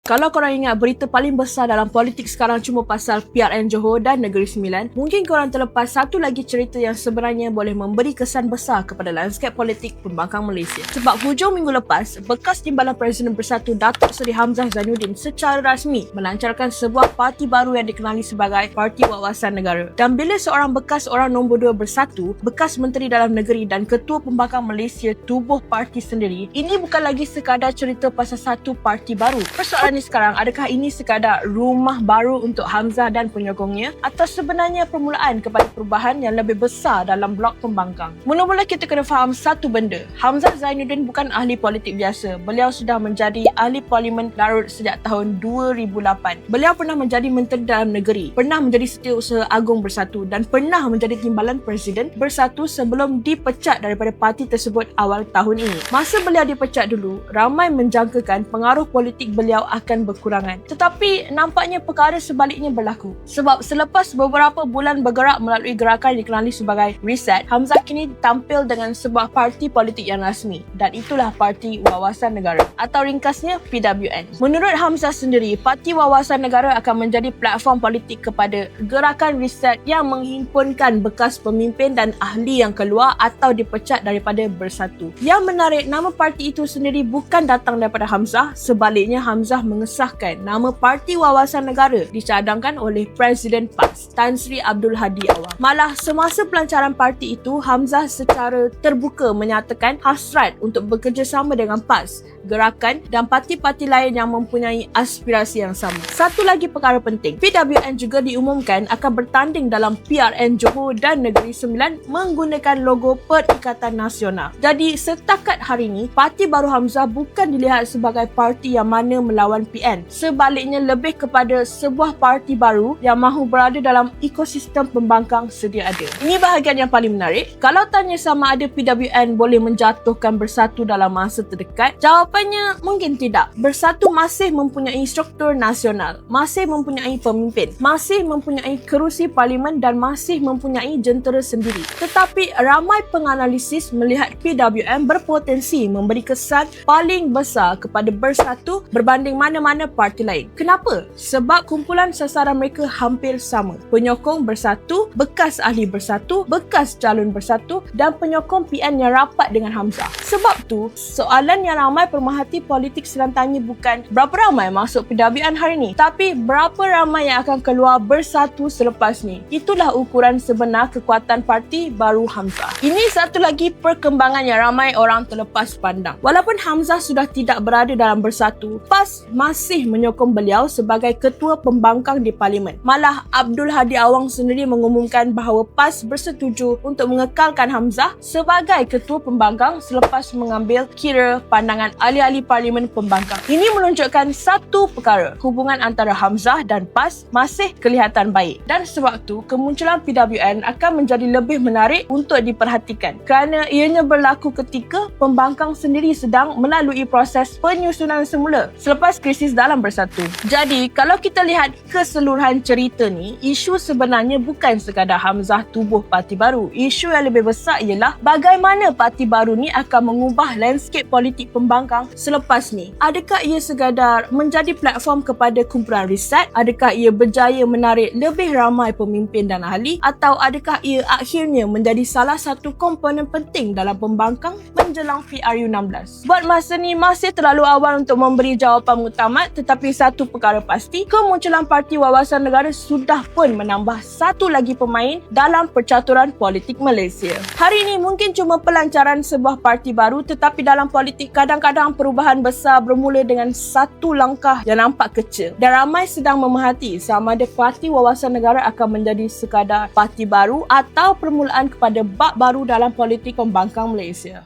Kalau korang ingat berita paling besar dalam politik sekarang cuma pasal PRN Johor dan Negeri Sembilan, mungkin korang terlepas satu lagi cerita yang sebenarnya boleh memberi kesan besar kepada lanskap politik pembangkang Malaysia. Sebab hujung minggu lepas, bekas Timbalan Presiden Bersatu Datuk Seri Hamzah Zainuddin secara rasmi melancarkan sebuah parti baru yang dikenali sebagai Parti Wawasan Negara. Dan bila seorang bekas orang nombor 2 Bersatu, bekas Menteri Dalam Negeri dan Ketua Pembangkang Malaysia tubuh parti sendiri, ini bukan lagi sekadar cerita pasal satu parti baru. Persoalan ni sekarang, adakah ini sekadar rumah baru untuk Hamzah dan penyokongnya atau sebenarnya permulaan kepada perubahan yang lebih besar dalam blok pembangkang? Mula-mula kita kena faham satu benda. Hamzah Zainuddin bukan ahli politik biasa. Beliau sudah menjadi ahli parlimen Larut sejak tahun 2008. Beliau pernah menjadi Menteri Dalam Negeri, pernah menjadi Setiausaha Agung Bersatu dan pernah menjadi Timbalan Presiden Bersatu sebelum dipecat daripada parti tersebut awal tahun ini. Masa beliau dipecat dulu, ramai menjangkakan pengaruh politik beliau akan berkurangan. Tetapi nampaknya perkara sebaliknya berlaku. Sebab selepas beberapa bulan bergerak melalui gerakan yang dikenali sebagai Reset, Hamzah kini tampil dengan sebuah parti politik yang rasmi dan itulah Parti Wawasan Negara atau ringkasnya PWN. Menurut Hamzah sendiri, Parti Wawasan Negara akan menjadi platform politik kepada gerakan Reset yang menghimpunkan bekas pemimpin dan ahli yang keluar atau dipecat daripada Bersatu. Yang menarik, nama parti itu sendiri bukan datang daripada Hamzah, sebaliknya Hamzah mengesahkan nama Parti Wawasan Negara dicadangkan oleh Presiden PAS, Tan Sri Abdul Hadi Awang. Malah semasa pelancaran parti itu, Hamzah secara terbuka menyatakan hasrat untuk bekerjasama dengan PAS, gerakan dan parti-parti lain yang mempunyai aspirasi yang sama. Satu lagi perkara penting, PWN juga diumumkan akan bertanding dalam PRN Johor dan Negeri Sembilan menggunakan logo Perikatan Nasional. Jadi setakat hari ini, parti baru Hamzah bukan dilihat sebagai parti yang mana melawan PN. Sebaliknya lebih kepada sebuah parti baru yang mahu berada dalam ekosistem pembangkang sedia ada. Ini bahagian yang paling menarik. Kalau tanya sama ada PWN boleh menjatuhkan Bersatu dalam masa terdekat, jawapannya mungkin tidak. Bersatu masih mempunyai struktur nasional, masih mempunyai pemimpin, masih mempunyai kerusi parlimen dan masih mempunyai jentera sendiri. Tetapi ramai penganalisis melihat PWN berpotensi memberi kesan paling besar kepada Bersatu berbanding mana-mana parti lain. Kenapa? Sebab kumpulan sasaran mereka hampir sama. Penyokong Bersatu, bekas ahli Bersatu, bekas calon Bersatu dan penyokong PN yang rapat dengan Hamzah. Sebab tu, soalan yang ramai pemerhati politik sedang tanya bukan berapa ramai masuk PWN hari ni, tapi berapa ramai yang akan keluar Bersatu selepas ni. Itulah ukuran sebenar kekuatan parti baru Hamzah. Ini satu lagi perkembangan yang ramai orang terlepas pandang. Walaupun Hamzah sudah tidak berada dalam Bersatu, PAS masih menyokong beliau sebagai ketua pembangkang di parlimen. Malah Abdul Hadi Awang sendiri mengumumkan bahawa PAS bersetuju untuk mengekalkan Hamzah sebagai ketua pembangkang selepas mengambil kira pandangan ahli-ahli parlimen pembangkang. Ini menunjukkan satu perkara, hubungan antara Hamzah dan PAS masih kelihatan baik. Dan sebab tu, kemunculan PWN akan menjadi lebih menarik untuk diperhatikan kerana ianya berlaku ketika pembangkang sendiri sedang melalui proses penyusunan semula selepas krisis dalam Bersatu. Jadi, kalau kita lihat keseluruhan cerita ni, isu sebenarnya bukan sekadar Hamzah tubuh parti baru. Isu yang lebih besar ialah bagaimana parti baru ni akan mengubah landscape politik pembangkang selepas ni. Adakah ia sekadar menjadi platform kepada kumpulan Reset? Adakah ia berjaya menarik lebih ramai pemimpin dan ahli? Atau adakah ia akhirnya menjadi salah satu komponen penting dalam pembangkang menjelang PRU16? Buat masa ni masih terlalu awal untuk memberi jawapan muktamad, tetapi satu perkara pasti, kemunculan Parti Wawasan Negara sudah pun menambah satu lagi pemain dalam percaturan politik Malaysia. Hari ini mungkin cuma pelancaran sebuah parti baru, tetapi dalam politik kadang-kadang perubahan besar bermula dengan satu langkah yang nampak kecil. Dan ramai sedang memerhati sama ada Parti Wawasan Negara akan menjadi sekadar parti baru atau permulaan kepada bab baru dalam politik pembangkang Malaysia.